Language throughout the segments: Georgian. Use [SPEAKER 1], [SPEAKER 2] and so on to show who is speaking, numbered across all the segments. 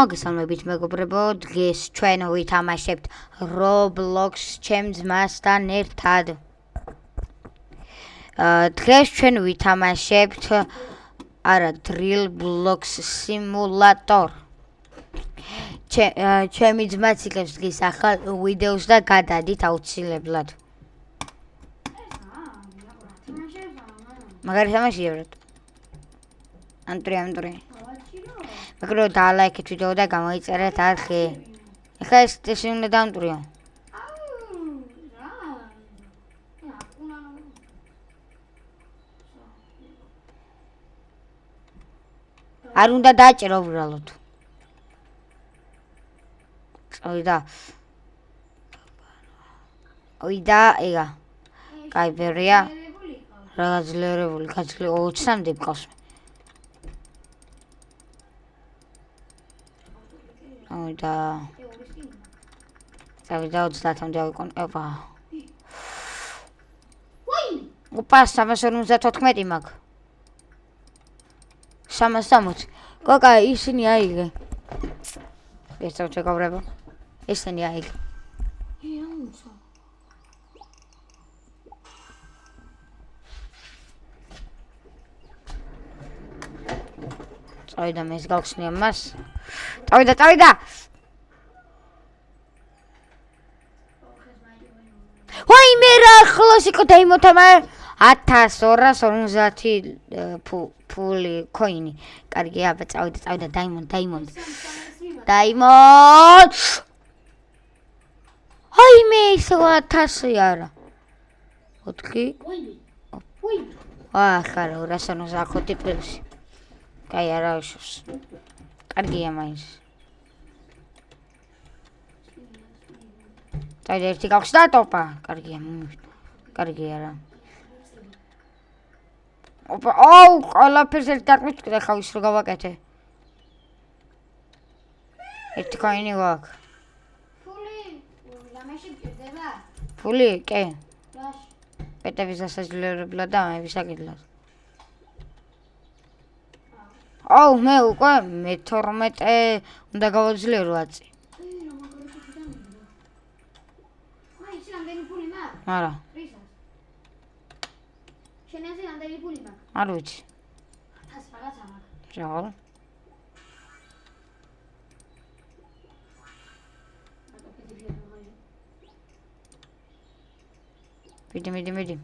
[SPEAKER 1] მოგესალმებით მეგობრებო, დღეს ჩვენ ვითამაშებთ Roblox ჩემ ძმასთან ერთად. დღეს ჩვენ ვითამაშებთ Drill Blocks Simulator. ჩემი ძმაც იღებს დღეს ახალ ვიდეოს და გადადით აუცილებლად. მაგარი თამაშია ბრატ. ანტრე. მაგრამ დალაიქეთ ვიდეო და გამოიწერეთ არხი. ეხლა ეს უნდა დამტვრიო. არ უნდა დაჭერო უბრალოდ. ოიდა, ეგა. კაი ბერია. რაღაც ძლიერებული, გაძლიერებული 20-მდე მყავს. ოიდა. წავიდა 30-მდე ვიყონ. ოპა, 354 მაქვს. 360. კოკა, ისინი აიღე. ეს წავჩეკავრებო. ისინი აიღე. წავიდა მეს გავხსნია მას. წავიდა. ვაიმე რა ხლოს იყო დაიმოთა მე 1250 ფული კოინი. კარგი, აბა წავიდა დაიმონდ. ვაიმე ისე 1000 არა. 4. ხარა 250 პლუსი. კაი არა ვიშოს. კარგია მაინც. წავიდა ერთი გავხსნა ტოპა. კარგია რა. ოპა, ყველაფერს ერთ დაკმით და ხავის რო გავაკეთე. ერთი კოინი გვაქვს. ფული, კი. პეტების დასაძლიერებლად და ამების აკეთებლად. მე უკვე მე-12 უნდა გავაძლიერო აწი. არა. შენ ასე რამდენი ფული მაქვს? არ ვიცი. 1000 რაღაცა მაქვს. ჯერ. მიდი.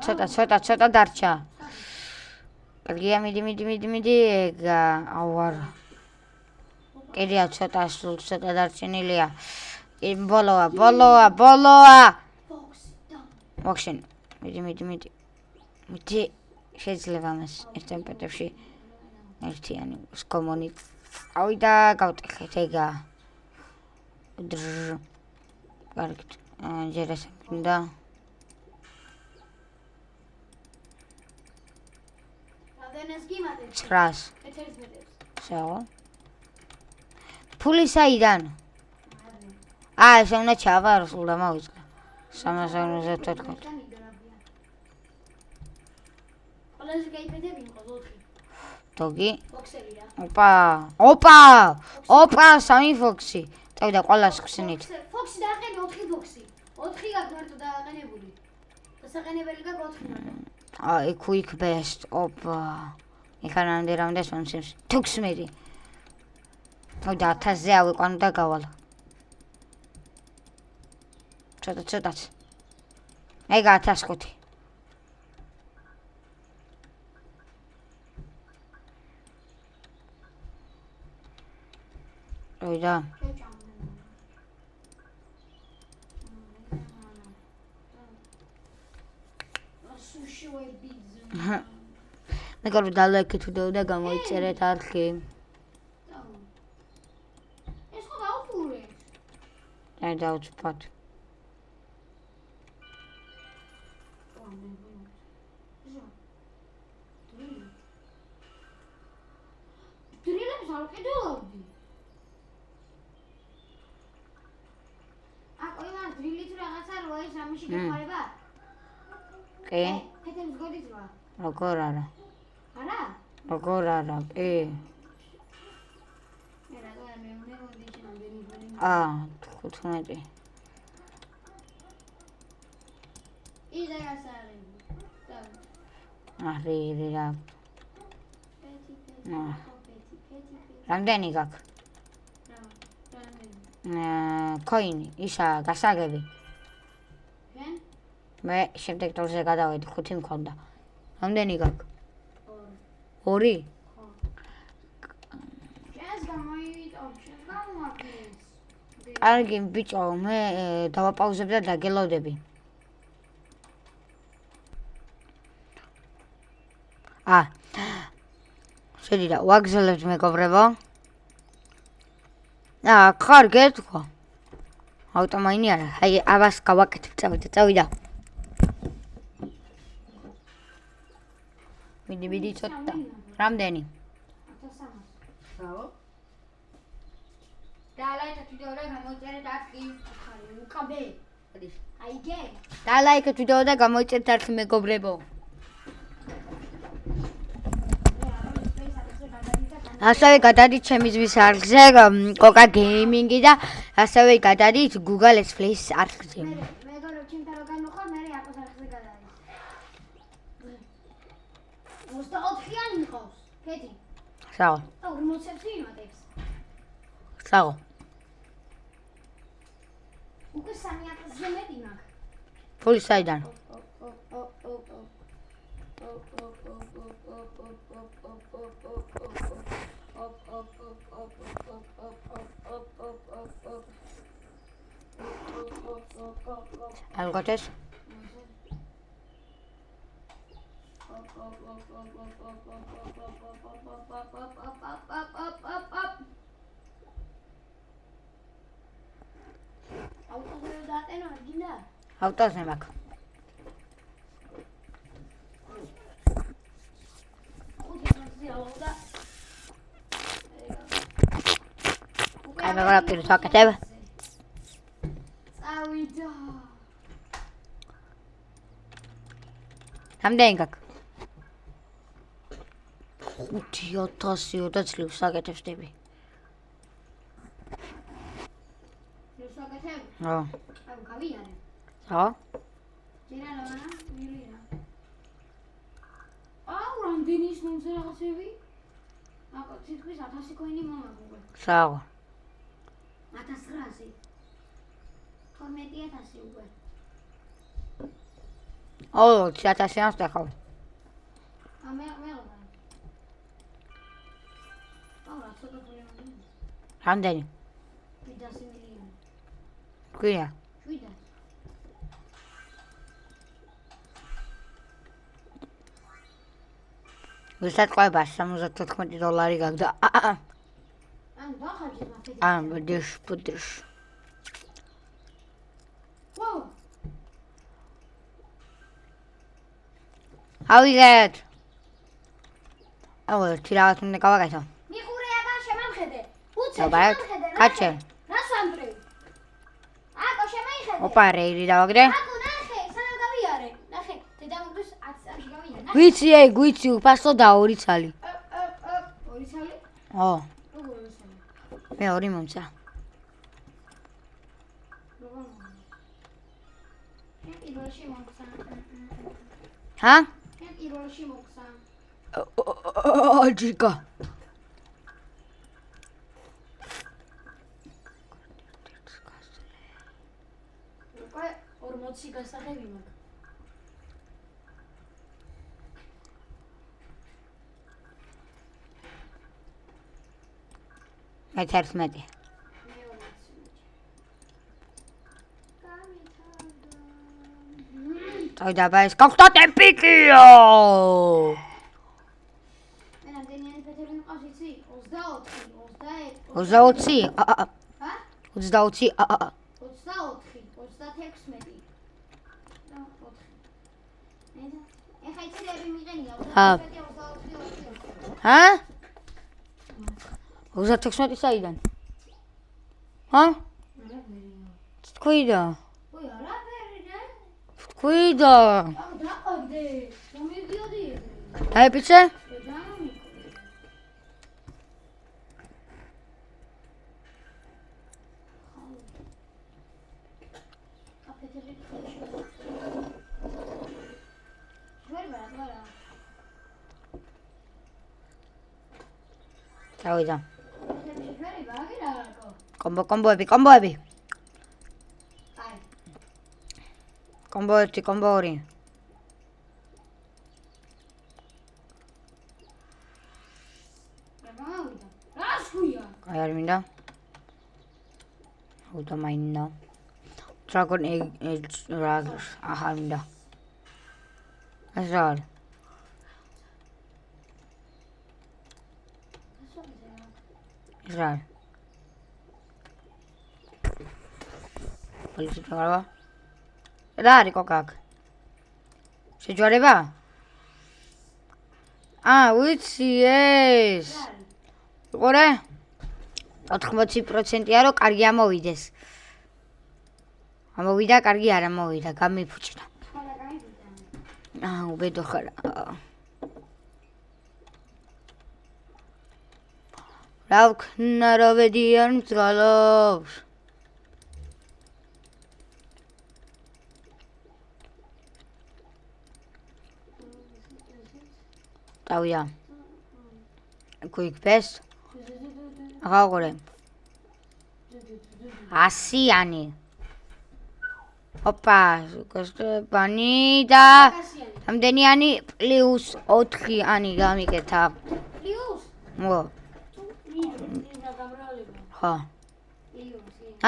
[SPEAKER 1] ცოტა დარჩა. კარგია, მიდი. ეგა, არა. კიდია ცოტა დარჩენილია. ბოლოა. მოხშენ. მიდი. შეიძლება მას ერთიან პეტებში ერთიანი კომონით. ავიდა, გავტეხეთ ეგა. კარგით. ჯერ ეს უნდა. რამდენს გიმატებს? 900. შევა. ფული საიდან? ეს უნდა ჩავარო, სულ დამავიწყე. 354. ყველაზე გაიფეთები იყო 4. დოგი? ფოქსები რა. ოპა, 3 ფოქსი. წავიდა ყველას ხსნით. ფოქსი დააყენე 4 ფოქსი. 4 გაქვს მარტო დააყენებული. დასაყენებელი გაქვს 4 მარტო. quick best. ოპა. იქანამდე რამდენს მომცემს? 16. მოიდა 1000-ზე ავიყვანო და გავალ. ცოტაც. ეგა 1005. ოიდა. მეგობრებო, დალაიქეთ ვიდეო და გამოიწერეთ არხი. ეს ხო დაუფურე. აი დავუცბად. დრილებს არ ყიდულობდი. ოიმა დრილით რაღაცა როა ის ამაში გეხმარება? კი. ქეთებს გოდით რა. როგორ არა? არა? როგორ არა? კი. 15.
[SPEAKER 2] იდა გასაღები.
[SPEAKER 1] რა. რამდენი გაქვს? Coin, ისა გასაგები. მე შემდეგ ტურზე გადავედი, 5 მქონდა. რამდენი გაქვს? 2? კარგი ბიჭო, მე დავაპაუზებ და დაგელოდები. შედი და ვაგზელებთ მეგობრებო. კარგი ეთქვა. ავტომაინი არა, აი აბას გავაკეთებ, წავიდა. მიდი ცოტა. რამდენი?
[SPEAKER 2] 1300. და ლაიქეთ ვიდეო და გამოიწერეთ არქი. უკაბე. აიგე.
[SPEAKER 1] და ლაიქეთ ვიდეო და გამოიწერეთ არქი მეგობრებო. ასევე გადადით ჩემი ზღვის არხზე Coca Gaming და ასევე გადადით Google Let's Play არხზე.
[SPEAKER 2] მეგობრებო, ჩემთან რო გამოხარ, მე აკოს არხზე გადადის. 24-იანი მყავს. კეთი.
[SPEAKER 1] საღო.
[SPEAKER 2] 47 იმატებს.
[SPEAKER 1] საღო.
[SPEAKER 2] უკვე 3000-ზე მეტი მაქვს.
[SPEAKER 1] ფული საიდან? Algotes? Autos ne bak. Ana agora pelo só que teve. Რამდენი გაქვს? 5020 წლის საკეთებსტები.
[SPEAKER 2] ხო. აი გავიარე.
[SPEAKER 1] ხო?
[SPEAKER 2] ჯერანა, მილირა. რამდენი ის მომზე რაღაცები? თითქოს 1000 კოინი მომაგუგე.
[SPEAKER 1] საღო.
[SPEAKER 2] 1900. 12000 უკვე.
[SPEAKER 1] 1000 დახავ.
[SPEAKER 2] მე რა. რა ცოტა ფული მომი.
[SPEAKER 1] რამდენი?
[SPEAKER 2] 700 მილიონი.
[SPEAKER 1] ქვია.
[SPEAKER 2] 700.
[SPEAKER 1] ვისაწყობა $74 გაქვს და
[SPEAKER 2] დახარჯე მაფედი.
[SPEAKER 1] ბუდიშ.
[SPEAKER 2] ვაუ.
[SPEAKER 1] ავიღეთ. ერთი რაღაც უნდა გავაკეთო.
[SPEAKER 2] მიხურე აბა შემამხედე.
[SPEAKER 1] აბა, კაჩე.
[SPEAKER 2] რა სამწრი? აკო შემაიხედე.
[SPEAKER 1] ოპა, რეირი დავაგდე.
[SPEAKER 2] აკო ნახე, სანამ გავიარე. ნახე, დედამოდის 10 წამში გავიარე.
[SPEAKER 1] ვიცი, უფასო და 2 ცალი.
[SPEAKER 2] 2 ცალი?
[SPEAKER 1] ო.
[SPEAKER 2] როგორ 2 ცალი?
[SPEAKER 1] მე 2 მომცა.
[SPEAKER 2] პირველში მოგცა.
[SPEAKER 1] ჰა?
[SPEAKER 2] პირველში მოგცა.
[SPEAKER 1] ჯიკა.
[SPEAKER 2] უკვე 40 გასაღები მაქვს.
[SPEAKER 1] მე 11. წავიდა ბა ეს გახვდა ტემპიკიო.
[SPEAKER 2] მე რამდენიანი ფეთები მყავს იცი? 24, 21.
[SPEAKER 1] 20?
[SPEAKER 2] ჰა?
[SPEAKER 1] 20?
[SPEAKER 2] 24, 36. და 4. ეხა იცილები მიყენია 24.
[SPEAKER 1] ჰა? 36 საიდან? ჰა? თქვიდა.
[SPEAKER 2] ой, არაფერი.
[SPEAKER 1] თქვიდა.
[SPEAKER 2] დაყავდე. მომიგიოდი.
[SPEAKER 1] აი პიცე?
[SPEAKER 2] პეთები ვერა
[SPEAKER 1] წავიდა
[SPEAKER 2] პეთები ვერა აგერაკო
[SPEAKER 1] კომბოები
[SPEAKER 2] აი
[SPEAKER 1] კომბო 1 კომბო 2 აი არ მინდა უთო მაინდა დრაგონ ეჯ რაგს ახარ მინდა ეს რა არის ეს რა არის პოლიცია გავა რა არის კოკაკ შეჯვარება ვიცი ეს ყურე 80%-ია რომ კარგი ამოვიდეს. ამოვიდა, კარგი არ ამოვიდა, გამიფუჭდა. უბედო ხარ. რა ვქნა რა ვედიან მძღოლობს. დავია. quick best. აღაყურე 100-იანი ოპა კოსტებანი და რამდენიანი პლუს 4-იანი გამიკეთა
[SPEAKER 2] პლუს
[SPEAKER 1] მო ხო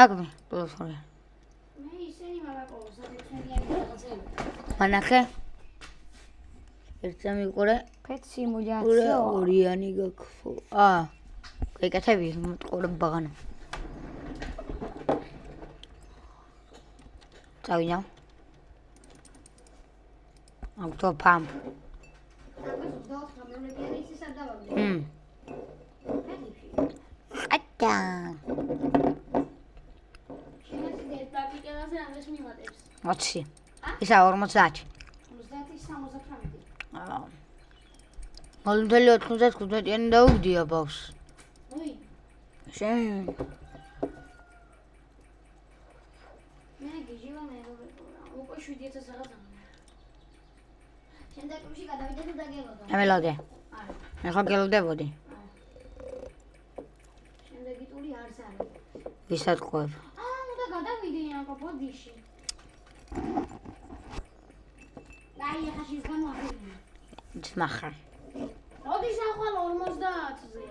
[SPEAKER 1] აგმე პლუს 2
[SPEAKER 2] მე ისინი მაგაკოლოს 16-იანი რაღაცები
[SPEAKER 1] მანახე ერთა მიყურე
[SPEAKER 2] ფეთ სიმულაცია
[SPEAKER 1] 2-იანი გაქფო ეკეთები მოტყორე ბაღანა წავიდა ავტო პამპ ატა მოცი ისა 40 მოლუნდელი 95-იანი დაუგდია ბავშვს შენ
[SPEAKER 2] მე გიჟივა მე უკვე 7000 რაღაცა შენ დაკრუში გადავიდე თუ დაგელოდა
[SPEAKER 1] ამელოდე მე ხო გელოდებოდი
[SPEAKER 2] შენ დაგიტული არც არის
[SPEAKER 1] ვისაც ყვებ
[SPEAKER 2] უნდა გადავიდე აკო ბოდიში აი ახლა შენ გამოაყენე
[SPEAKER 1] ძმახა
[SPEAKER 2] როდის ახვალ 50-ზე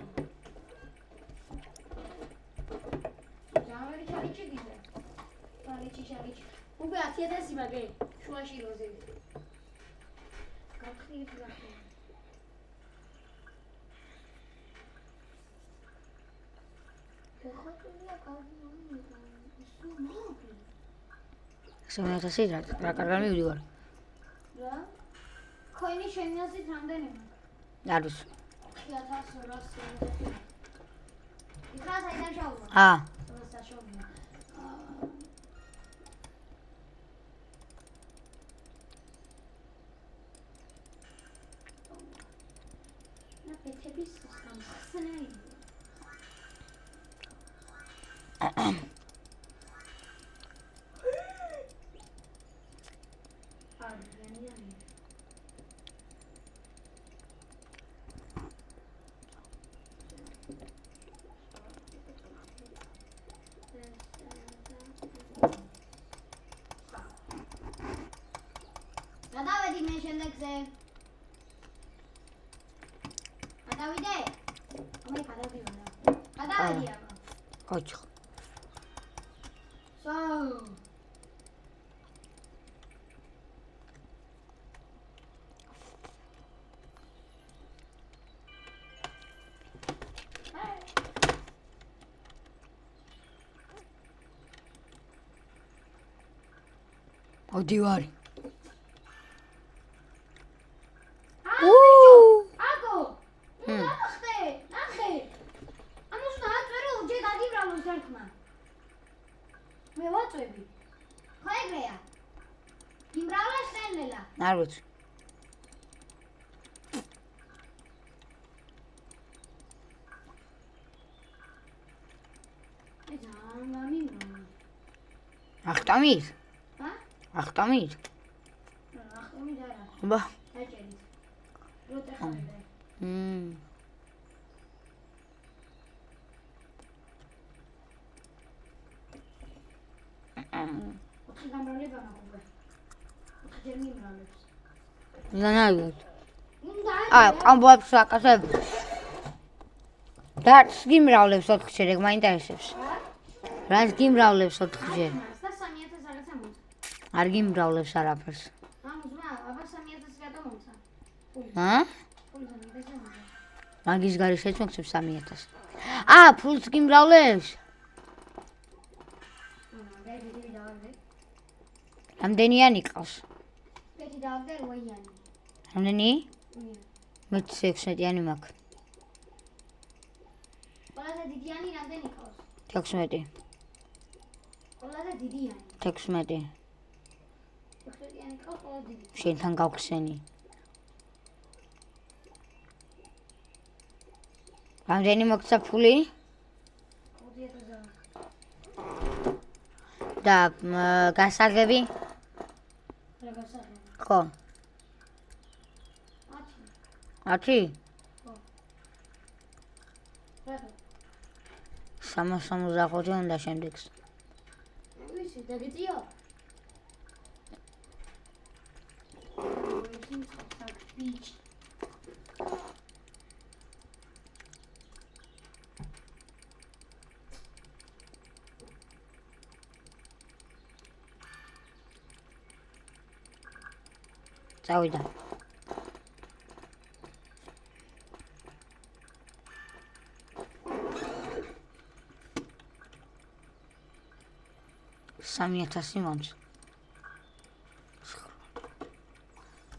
[SPEAKER 2] ჯავერი ჩალიჩი გიჟე ჩალიჩი უკვე 10000 მაგე შუაში როზები გახიეთ
[SPEAKER 1] სულ რა კარგად მივდივარ
[SPEAKER 2] რა ხოინი შენიასი რამდენია
[SPEAKER 1] არ ვიცი
[SPEAKER 2] 1200 იქა საიდან შაულა სასაშობია და პეთების სამხსნელი გადავედი მე შემდეგზე გადავიდე ამე გადავდივარ გადავედი აბა
[SPEAKER 1] კოჩ
[SPEAKER 2] სო
[SPEAKER 1] ოდივარი არ ვიცი ახტამის ახტამით?
[SPEAKER 2] ახტომი და არა.
[SPEAKER 1] აბა.
[SPEAKER 2] დაჭერით. როტა ხარდა. ოთხი გამრავლება მაქვს. ოთხჯერ მიმრავლებს.
[SPEAKER 1] ნანაიოთ.
[SPEAKER 2] უნდა
[SPEAKER 1] კამბოებს აკეთებ. რაც გიმრავლებს 4-ჯერ, ეგ მაინტერესებს. რაც გიმრავლებს 4-ჯერ.
[SPEAKER 2] და 3000 რაღაცა მომცა.
[SPEAKER 1] არ გიმრავლებს არაფერს.
[SPEAKER 2] ამუზმა, აბა 3000 რატო მომცა? ფული 3000 მომცა.
[SPEAKER 1] მაგის გარეშეც მოგცემ 3000. ფულს გიმრავლებს? რამდენიანი ყავს?
[SPEAKER 2] პეთი დავდე 8-იანი.
[SPEAKER 1] რამდენი?
[SPEAKER 2] 8-იანი.
[SPEAKER 1] მე 16-იანი მაქვს.
[SPEAKER 2] ყველაზე დიდიანი რამდენი ყავს?
[SPEAKER 1] 16.
[SPEAKER 2] ყველაზე დიდიანი.
[SPEAKER 1] 16.
[SPEAKER 2] 16-იანი ყავს ყველაზე დიდი.
[SPEAKER 1] შენთან გავხსენი. რამდენი მოგცა ფული?
[SPEAKER 2] 5000.
[SPEAKER 1] და გასაღები?
[SPEAKER 2] რა გასაღები?
[SPEAKER 1] ხო.
[SPEAKER 2] 10.
[SPEAKER 1] 10?
[SPEAKER 2] ხო. რატო?
[SPEAKER 1] 365 უნდა შემდეგს.
[SPEAKER 2] ვიცი, დაგიწიო. ბიჭი.
[SPEAKER 1] წავიდა. $3000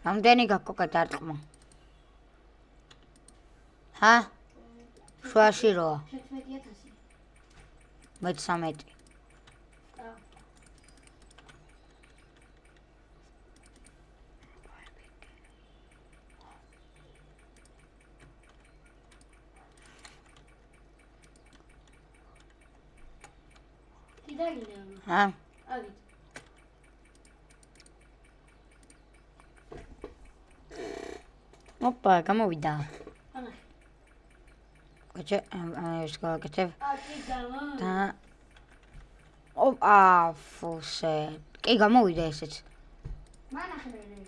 [SPEAKER 1] რამდენი გაქოქა დარტყმა? შუაში როა?
[SPEAKER 2] 17000.
[SPEAKER 1] მე 13.
[SPEAKER 2] ავით.
[SPEAKER 1] ოპა, გამოვიდა.
[SPEAKER 2] ანა.
[SPEAKER 1] ეს გავაკეთებ.
[SPEAKER 2] გამა.
[SPEAKER 1] და ფუსე. კი, გამოვიდა ესეც.
[SPEAKER 2] მანახმერები.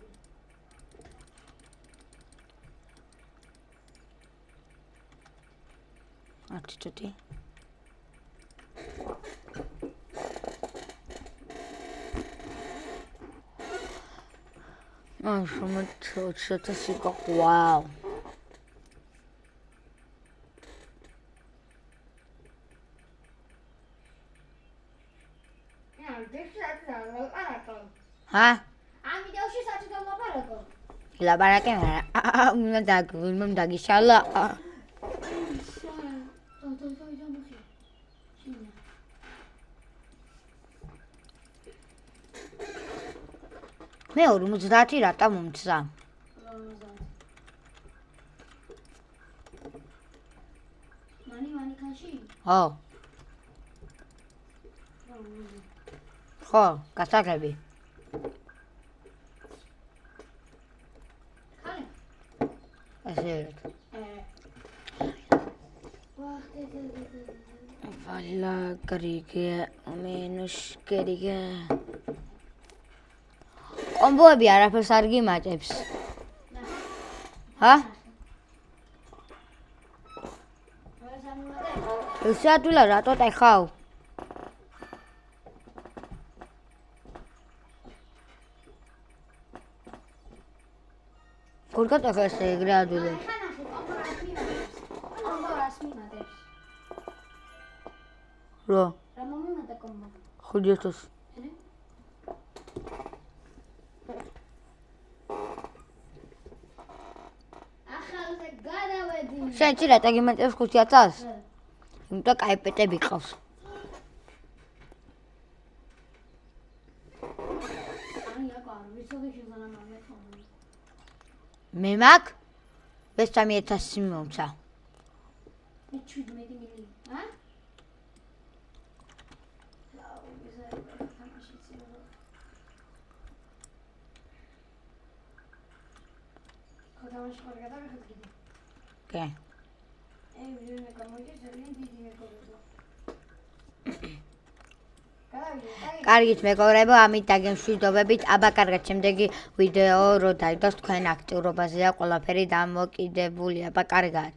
[SPEAKER 1] ათი თუთი. შრომით 20,000 გაყვა. ვაუ.
[SPEAKER 2] ამიდევში საჭი დალაპარაკო.
[SPEAKER 1] ლაპარაკე მაგრამ უნდა დაგიშალა. მე 50 რატა მომცა?
[SPEAKER 2] მანი ქაში?
[SPEAKER 1] ხო, გასაღები.
[SPEAKER 2] ხალე?
[SPEAKER 1] ესე. Ვალა გრიგე, მენუშ გრიგე. კომბოები არაფერს არ გიმატებს. ესე ადვილა რატო ტეხავ? როგორ გატეხა ესე ეგრე ადვილად?
[SPEAKER 2] კომბორას მიმატებს.
[SPEAKER 1] რა?
[SPEAKER 2] რა მომიმატა კომბო?
[SPEAKER 1] 5000.
[SPEAKER 2] ახალზე გადავედი.
[SPEAKER 1] შენ ჭი რატა გიმატებს 5000? იმიტომ კაი პეტები ყავს. მე მაგ? ეს 3000 მომცა.
[SPEAKER 2] მე 17 მილი. თამაში ხარ გადავიხეთ კიდე.
[SPEAKER 1] კი.
[SPEAKER 2] ვიდეო გამოიჭირ ძალიან დიდი მეგობრებო.
[SPEAKER 1] კარგით მეგობრებო, ამით დაგემშვიდობებით. აბა კარგად, შემდეგი ვიდეო რო დაიდოს თქვენ აქტიურობაზე და ყველაფერი დამოკიდებულია. აბა კარგად.